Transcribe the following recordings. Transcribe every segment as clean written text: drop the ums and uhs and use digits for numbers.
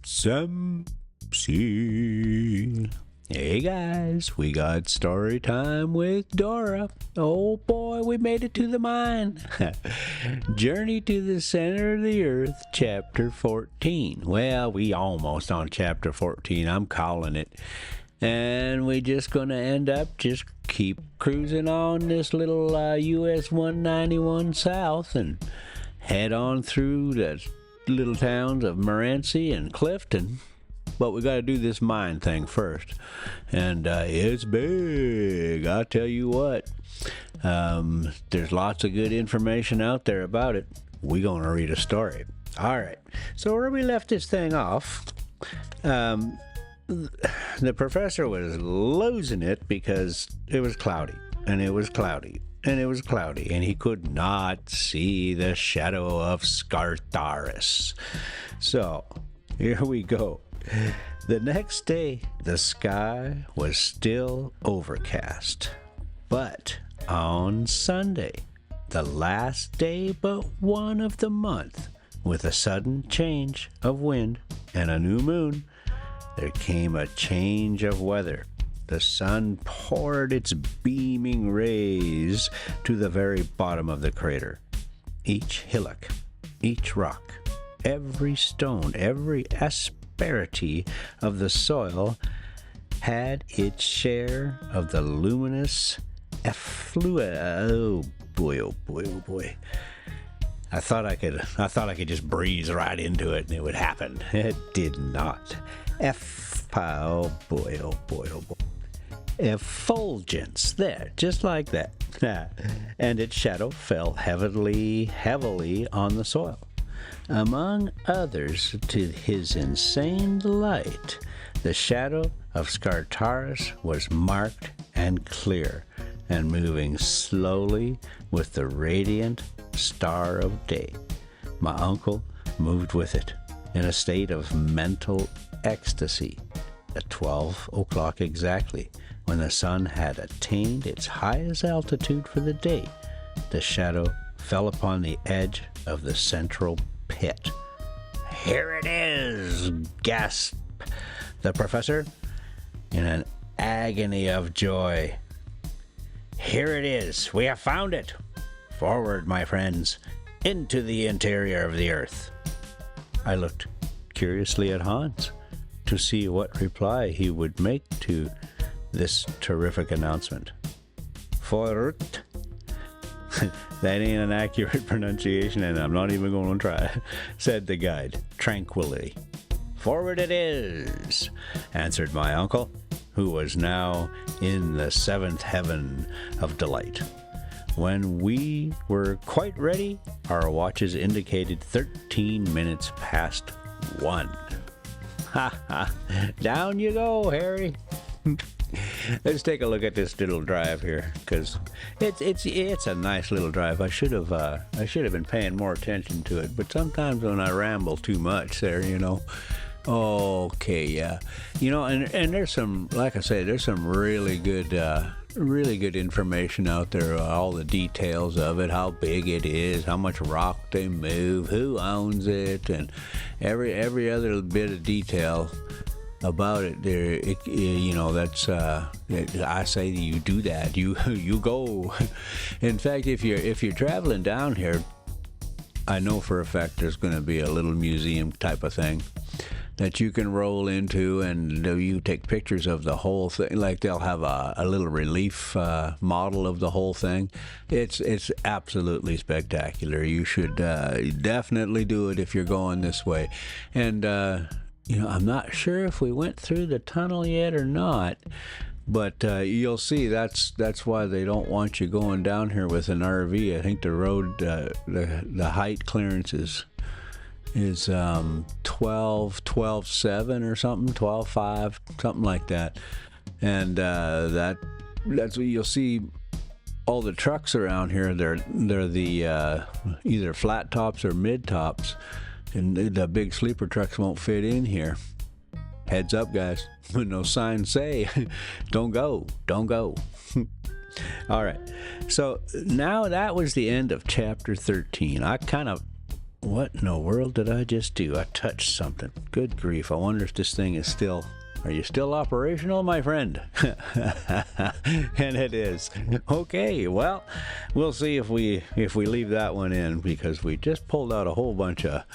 Some sea. Hey guys, we got story time with Dora. Oh boy, we made it to the mine. Journey to the Center of the Earth, Chapter 14. Well, we almost on Chapter 14. I'm calling it. And we just gonna end up just keep cruising on this little US 191 south and head on through the little towns of Morenci and Clifton. But we got to do this mine thing first. And it's big. I'll tell you what. There's lots of good information out there about it. We're going to read a story. All right. So where we left this thing off, the professor was losing it because it was cloudy. And it was cloudy. And it was cloudy. And he could not see the shadow of Scartaris. So here we go. The next day, the sky was still overcast. But on Sunday, the last day but one of the month, with a sudden change of wind and a new moon, there came a change of weather. The sun poured its beaming rays to the very bottom of the crater. Each hillock, each rock, every stone, every asperity of the soil had its share of the luminous effluent. Oh boy, oh boy, oh boy. I thought I could just breeze right into it and it would happen. It did not. Oh boy, oh boy, oh boy. Effulgence, there, just like that. And its shadow fell heavily on the soil. Among others, to his insane delight, the shadow of Scartaris was marked and clear, and moving slowly with the radiant star of day. My uncle moved with it, in a state of mental ecstasy. At 12 o'clock exactly, when the sun had attained its highest altitude for the day, the shadow fell upon the edge of the central pit. "Here it is!" gasped the professor in an agony of joy. "Here it is! We have found it! Forward, my friends, into the interior of the earth." I looked curiously at Hans to see what reply he would make to this terrific announcement. "Forward." That ain't an accurate pronunciation, and I'm not even going to try, said the guide, tranquilly. "Forward it is," answered my uncle, who was now in the seventh heaven of delight. When we were quite ready, our watches indicated 13 minutes past 1. Ha ha! Down you go, Harry. Let's take a look at this little drive here, because it's a nice little drive. I should have been paying more attention to it, but sometimes when I ramble too much there, you know. Okay, yeah, you know, and there's some, like I say, there's some really good information out there. All the details of it, how big it is, how much rock they move, who owns it, and every other bit of detail about it there. You know, that's I say you do that, you go. In fact, if you're traveling down here, I know for a fact there's going to be a little museum type of thing that you can roll into, and you take pictures of the whole thing. Like they'll have a little relief model of the whole thing. It's absolutely spectacular. You should definitely do it if you're going this way. And you know, I'm not sure if we went through the tunnel yet or not, but you'll see that's why they don't want you going down here with an RV. I think the road, the height clearance is 12.7 or something, 12.5, something like that. And that's what you'll see. All the trucks around here, they're the either flat tops or mid tops. And the big sleeper trucks won't fit in here. Heads up, guys. No signs say, don't go. All right. So now that was the end of chapter 13. I kind of What in the world did I just do? I touched something. Good grief. I wonder if this thing is still... Are you still operational, my friend? And it is. Okay, well, we'll see if we leave that one in, because we just pulled out a whole bunch of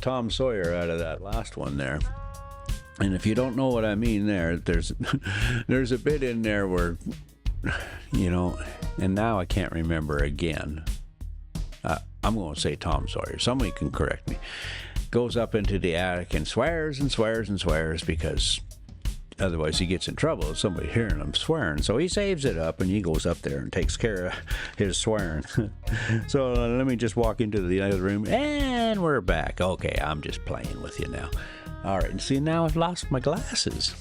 Tom Sawyer out of that last one there. And if you don't know what I mean there's a bit in there where, you know, and now I can't remember again. I'm going to say Tom Sawyer. Somebody can correct me. Goes up into the attic and swears and swears and swears, because otherwise he gets in trouble with somebody hearing him swearing. So he saves it up and he goes up there and takes care of his swearing. So let me just walk into the other room and we're back. Okay, I'm just playing with you now. All right, and see, now I've lost my glasses.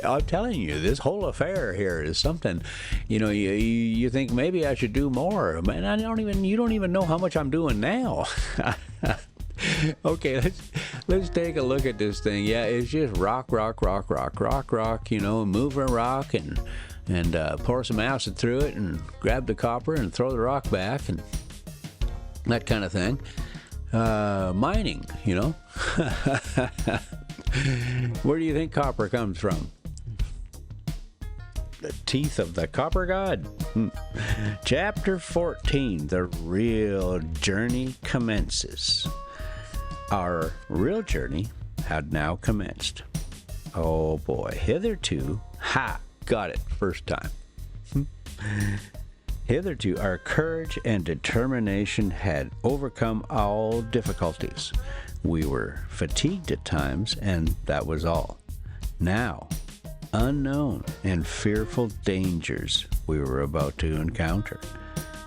I'm telling you, this whole affair here is something. You know, you think maybe I should do more. Man, you don't even know how much I'm doing now. Okay, let's take a look at this thing. Yeah, it's just rock, you know, move a rock and pour some acid through it and grab the copper and throw the rock back and that kind of thing. Mining, you know. Where do you think copper comes from? The teeth of the copper god. Chapter 14, the real journey commences. Our real journey had now commenced. Oh boy, hitherto, got it, first time. Hitherto, our courage and determination had overcome all difficulties. We were fatigued at times, and that was all. Now, unknown and fearful dangers we were about to encounter.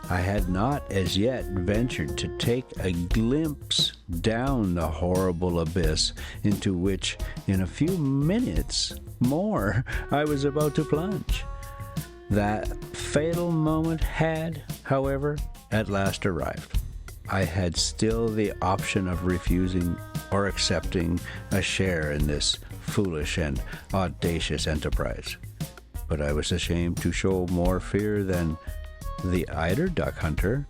I had not as yet ventured to take a glimpse down the horrible abyss into which, in a few minutes more, I was about to plunge. That fatal moment had, however, at last arrived. I had still the option of refusing or accepting a share in this foolish and audacious enterprise. But I was ashamed to show more fear than the eider duck hunter.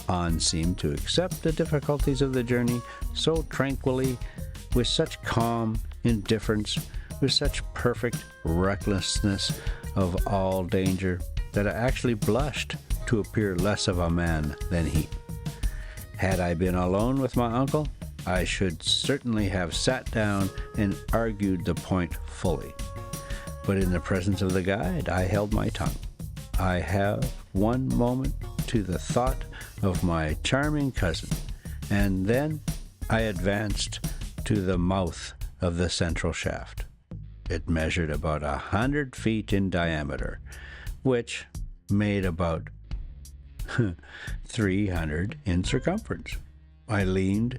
On seemed to accept the difficulties of the journey so tranquilly, with such calm indifference, with such perfect recklessness of all danger, that I actually blushed to appear less of a man than he. Had I been alone with my uncle, I should certainly have sat down and argued the point fully. But in the presence of the guide, I held my tongue. I have one moment to the thought of my charming cousin, and then I advanced to the mouth of the central shaft. It measured about 100 feet in diameter, which made about 300 in circumference. I leaned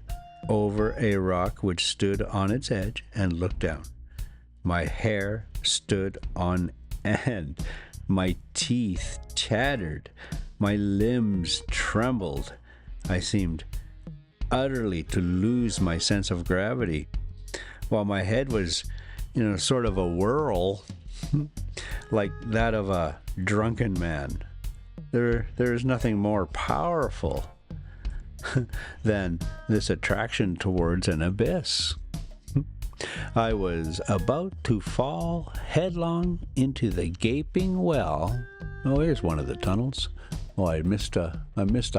over a rock which stood on its edge and looked down. My hair stood on end. My teeth chattered. My limbs trembled. I seemed utterly to lose my sense of gravity, while my head was in a sort of a whirl, like that of a drunken man. There is nothing more powerful than this attraction towards an abyss. I was about to fall headlong into the gaping well. Oh, here's one of the tunnels. Oh, I missed a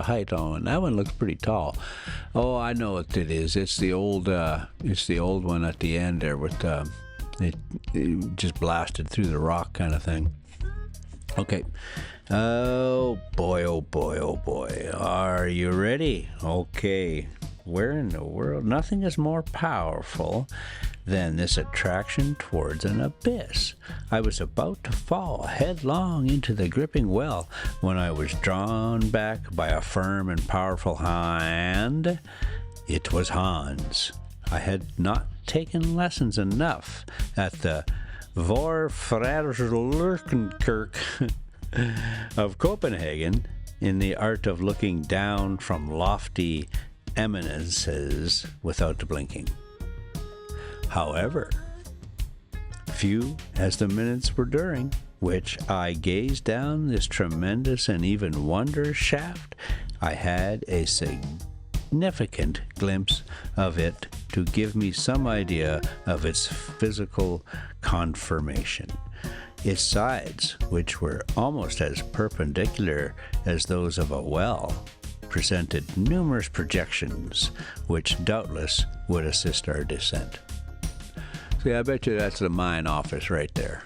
height on that one. Looks pretty tall. Oh, I know what it is. It's the old one at the end there with it just blasted through the rock kind of thing. Okay. Oh boy, oh boy, oh boy. Are you ready? Okay. Where in the world? Nothing is more powerful than this attraction towards an abyss. I was about to fall headlong into the gripping well when I was drawn back by a firm and powerful hand. It was Hans. I had not taken lessons enough at the Vorfraderlurkenkirk of Copenhagen in the art of looking down from lofty eminences without blinking. However, few as the minutes were during which I gazed down this tremendous and even wondrous shaft, I had a significant glimpse of it to give me some idea of its physical conformation. Its sides, which were almost as perpendicular as those of a well, presented numerous projections which doubtless would assist our descent. See, I bet you that's the mine office right there.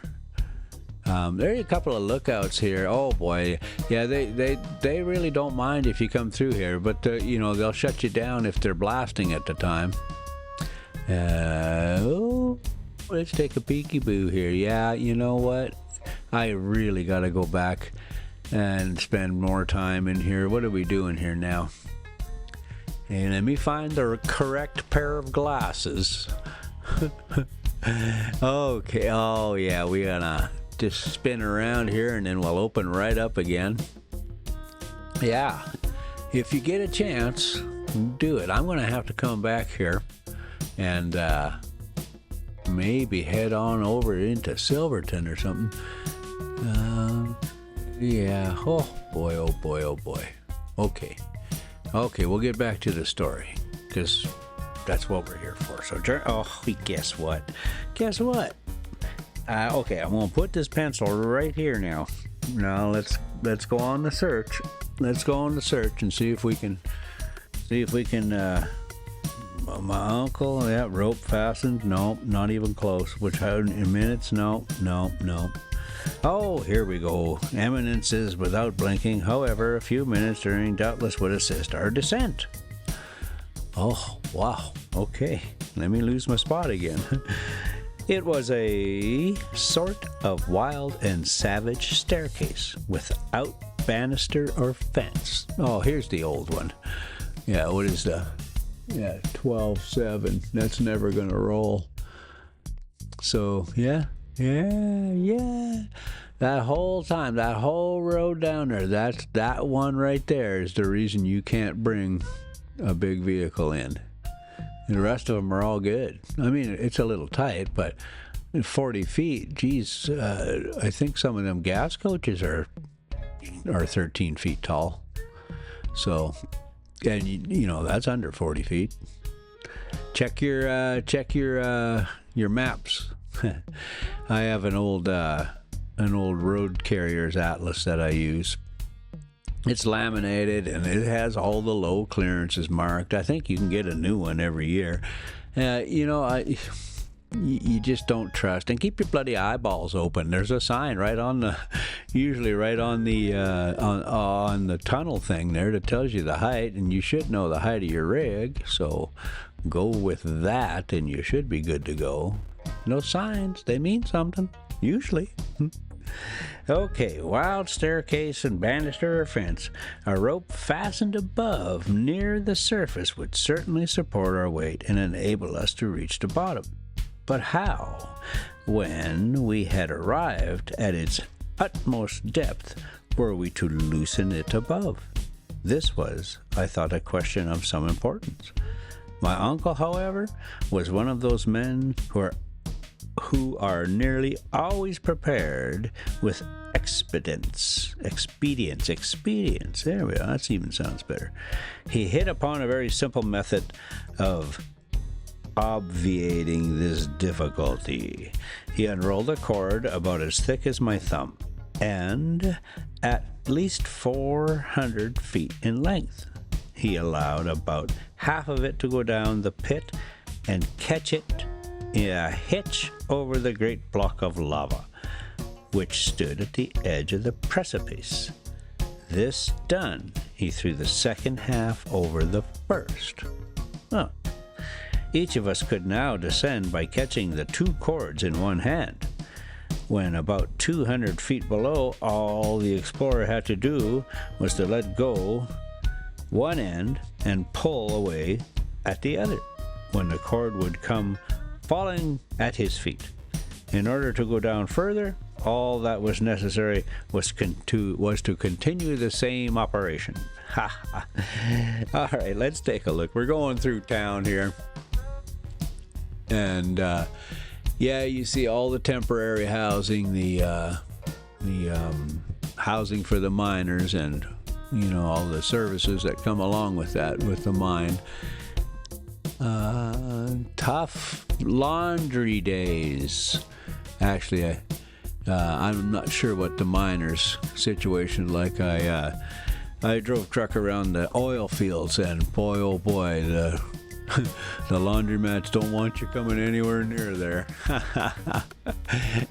There are a couple of lookouts here. Oh boy, yeah, they really don't mind if you come through here, but you know, they'll shut you down if they're blasting at the time. Let's take a peekaboo here. Yeah, you know what? I really got to go back and spend more time in here. What are we doing here now? And let me find the correct pair of glasses. Okay. Oh yeah, we gotta just spin around here and then we'll open right up again. Yeah, if you get a chance, do it. I'm gonna have to come back here and maybe head on over into Silverton or something. Yeah. Oh boy, oh boy, oh boy. Okay, we'll get back to the story, because that's what we're here for. So, guess what? Okay, I'm gonna put this pencil right here now. Now let's go on the search. Let's go on the search and see if we can. My uncle, yeah, rope fastened. Nope, not even close. Which in minutes? Nope. Oh, here we go. Eminences without blinking. However, a few minutes during doubtless would assist our descent. Oh, wow. Okay, let me lose my spot again. It was a sort of wild and savage staircase without banister or fence. Oh, here's the old one. Yeah, what is the... Yeah, 12-7. That's never going to roll. So, yeah. That whole time, that whole road down there, that one right there is the reason you can't bring a big vehicle in. The rest of them are all good. I mean, it's a little tight, but 40 feet, geez, I think some of them gas coaches are 13 feet tall. So, and you know, that's under 40 feet. Check your maps. I have an old road carrier's atlas that I use. It's laminated and it has all the low clearances marked. I think you can get a new one every year. You know, you just don't trust. And keep your bloody eyeballs open. There's a sign right on the, usually right on the on the tunnel thing there that tells you the height, and you should know the height of your rig. So go with that, and you should be good to go. No signs, they mean something usually. Okay, wild staircase and banister or fence. A rope fastened above near the surface would certainly support our weight and enable us to reach the bottom. But how? When we had arrived at its utmost depth, were we to loosen it above? This was, I thought, a question of some importance. My uncle, however, was one of those men who are nearly always prepared with expedients. There we are. That even sounds better. He hit upon a very simple method of obviating this difficulty. He unrolled a cord about as thick as my thumb and at least 400 feet in length. He allowed about half of it to go down the pit and catch it in a hitch over the great block of lava, which stood at the edge of the precipice. This done, he threw the second half over the first. Oh. Each of us could now descend by catching the two cords in one hand. When about 200 feet below, all the explorer had to do was to let go one end and pull away at the other, when the cord would come falling at his feet. In order to go down further, all that was necessary was to continue the same operation. Ha ha. All right, let's take a look. We're going through town here. And yeah, you see all the temporary housing, the housing for the miners, and all the services that come along with that, with the mine. Tough laundry days. Actually, I'm not sure what the miners' situation like. I drove truck around the oil fields, and boy, oh boy, the laundromats don't want you coming anywhere near there.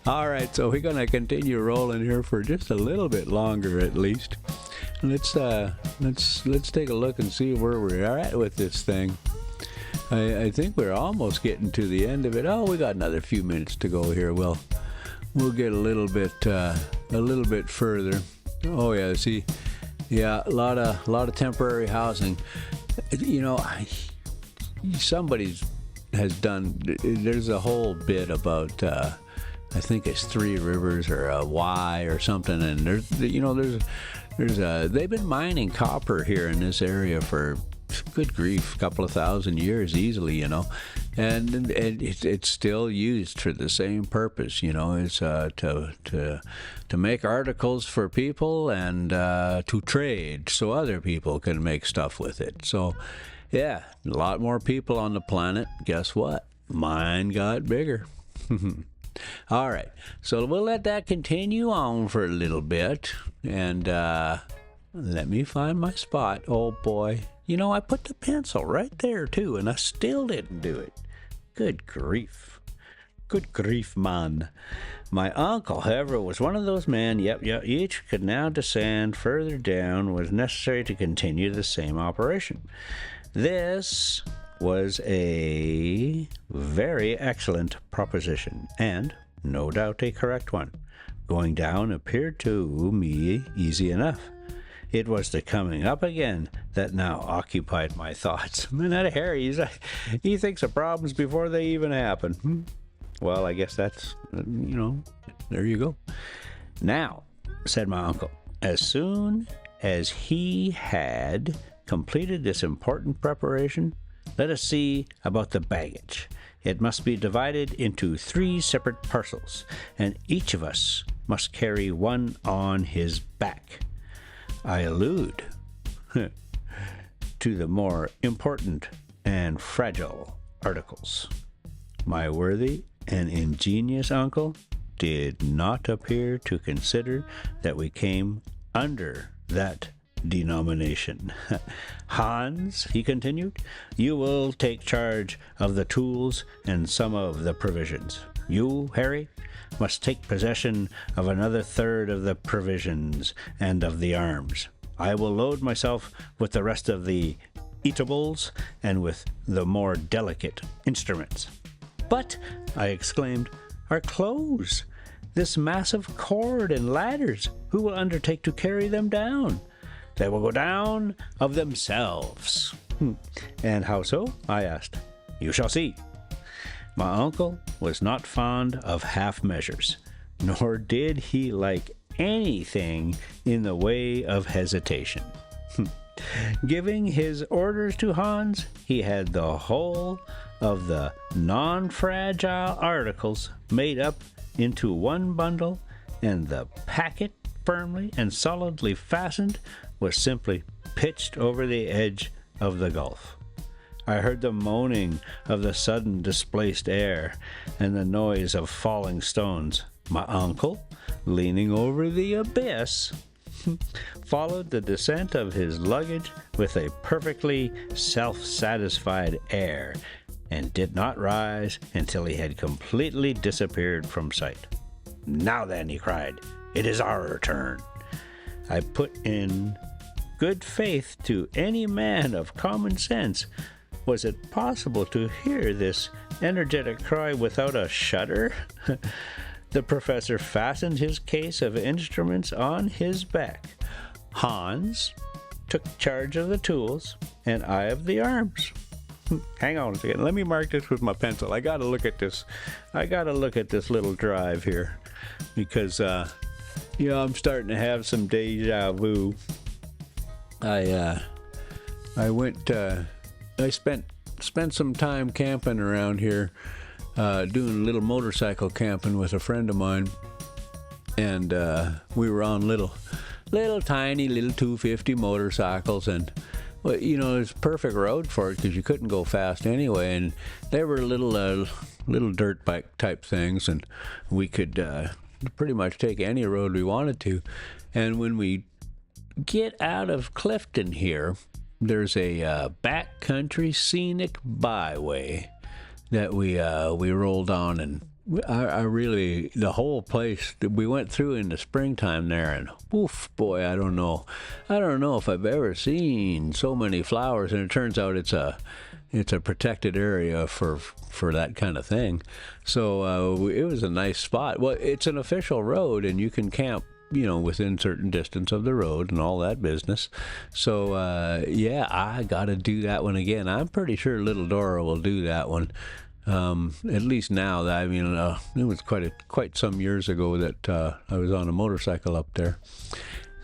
All right, so we're gonna continue rolling here for just a little bit longer, at least. Let's take a look and see where we're at with this thing. I think we're almost getting to the end of it. Oh, we got another few minutes to go here. We'll get a little bit further. Oh yeah, see, yeah, a lot of temporary housing. Somebody has done. There's a whole bit about. I think it's Three Rivers or a Y or something, and there's they've been mining copper here in this area for, good grief, a couple of thousand years easily, and it's still used for the same purpose, it's to make articles for people and to trade so other people can make stuff with it. So yeah, a lot more people on the planet. Guess what? Mine got bigger. All right, so we'll let that continue on for a little bit, and let me find my spot. Oh boy, I put the pencil right there too, and I still didn't do it. Good grief, man. My uncle, however, was one of those men, each could now descend further down was necessary to continue the same operation. This was a very excellent proposition, and no doubt a correct one. Going down appeared to me easy enough. It was the coming up again that now occupied my thoughts. Man, that Harry, he thinks of problems before they even happen. Well, I guess that's, there you go. Now, said my uncle, as soon as he had completed this important preparation, let us see about the baggage. It must be divided into 3 separate parcels, and each of us must carry one on his back. I allude to the more important and fragile articles. My worthy and ingenious uncle did not appear to consider that we came under that denomination. Hans, he continued, you will take charge of the tools and some of the provisions. You, Harry, must take possession of another third of the provisions and of the arms. I will load myself with the rest of the eatables and with the more delicate instruments. But, I exclaimed, our clothes, this massive cord and ladders, who will undertake to carry them down? They will go down of themselves. And how so? I asked. You shall see. My uncle was not fond of half measures, nor did he like anything in the way of hesitation. Giving his orders to Hans, he had the whole of the non-fragile articles made up into one bundle, and the packet, firmly and solidly fastened, was simply pitched over the edge of the gulf. I heard the moaning of the sudden displaced air and the noise of falling stones. My uncle, leaning over the abyss, followed the descent of his luggage with a perfectly self-satisfied air, and did not rise until he had completely disappeared from sight. Now then, he cried, it is our turn. I put in good faith to any man of common sense. Was it possible to hear this energetic cry without a shudder? The professor fastened his case of instruments on his back. Hans took charge of the tools, and I of the arms. Hang on a second. Let me mark this with my pencil. I gotta look at this. I gotta look at this little drive here, because I'm starting to have some deja vu. I spent some time camping around here, doing a little motorcycle camping with a friend of mine, and we were on little little tiny little 250 motorcycles, and well, you know, it's a perfect road for it because you couldn't go fast anyway, and they were little dirt bike type things, and we could pretty much take any road we wanted to. And when we get out of Clifton here, there's a backcountry scenic byway that we rolled on, and I really, the whole place that we went through in the springtime there, and oof, boy, I don't know if I've ever seen so many flowers. And it turns out it's a protected area for that kind of thing. So it was a nice spot. Well, it's an official road, and you can camp, you know, within certain distance of the road and all that business. So yeah, I got to do that one again. I'm pretty sure little Dora will do that one. At least now that, I mean, it was quite some years ago that I was on a motorcycle up there.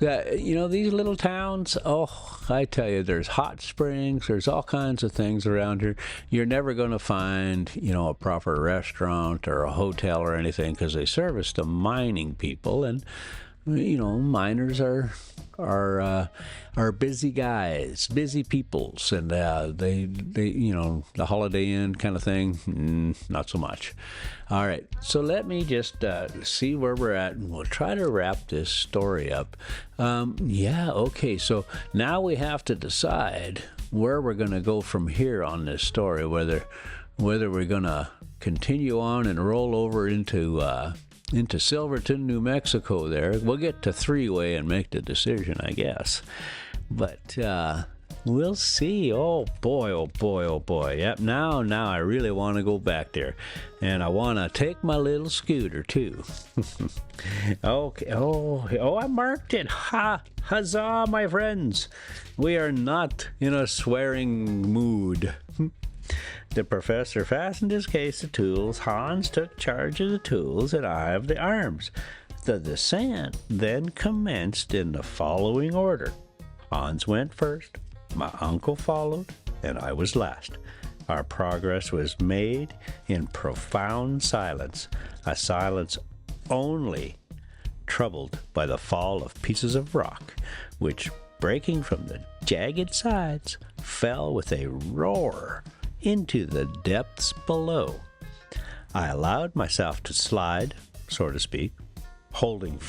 You know, these little towns, oh, I tell you, there's hot springs, there's all kinds of things around here. You're never going to find, you know, a proper restaurant or a hotel or anything, because they service the mining people, and you know, miners are busy guys, busy peoples, and they you know, the Holiday Inn kind of thing, not so much. All right, so let me just see where we're at, and we'll try to wrap this story up. Yeah, okay, so now we have to decide where we're going to go from here on this story, whether we're going to continue on and roll over into Silverton, New Mexico there. We'll get to Three-Way and make the decision, I guess. But we'll see. Oh boy, oh boy, oh boy. Yep, now I really want to go back there. And I want to take my little scooter too. Okay. Oh, I marked it. Huzzah, my friends. We are not in a swearing mood. The professor fastened his case of tools, Hans took charge of the tools, and I of the arms. The descent then commenced in the following order. Hans went first, my uncle followed, and I was last. Our progress was made in profound silence, a silence only troubled by the fall of pieces of rock, which, breaking from the jagged sides, fell with a roar into the depths below. I allowed myself to slide, so to speak, holding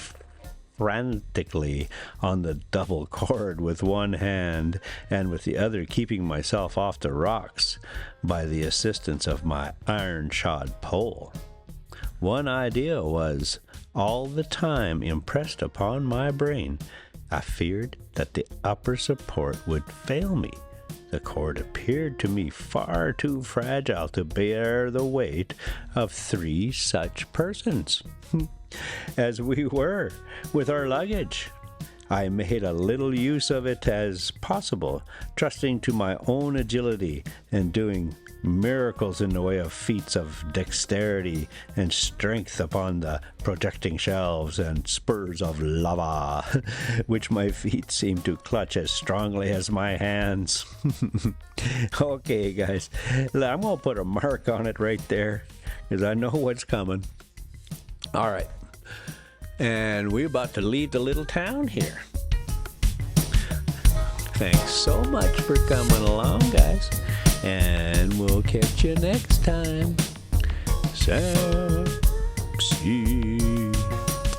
frantically on the double cord with one hand, and with the other keeping myself off the rocks by the assistance of my iron-shod pole. One idea was all the time impressed upon my brain. I feared that the upper support would fail me. The cord appeared to me far too fragile to bear the weight of 3 such persons, as we were with our luggage. I made a little use of it as possible, trusting to my own agility and doing miracles in the way of feats of dexterity and strength upon the projecting shelves and spurs of lava, which my feet seemed to clutch as strongly as my hands. Okay, guys, I'm going to put a mark on it right there, because I know what's coming. All right, and we're about to leave the little town here. Thanks so much for coming along, guys. And we'll catch you next time. So, see.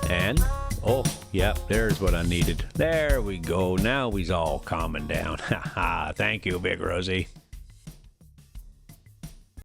And, oh, yep, there's what I needed. There we go. Now he's all calming down. Ha ha. Thank you, Big Rosie.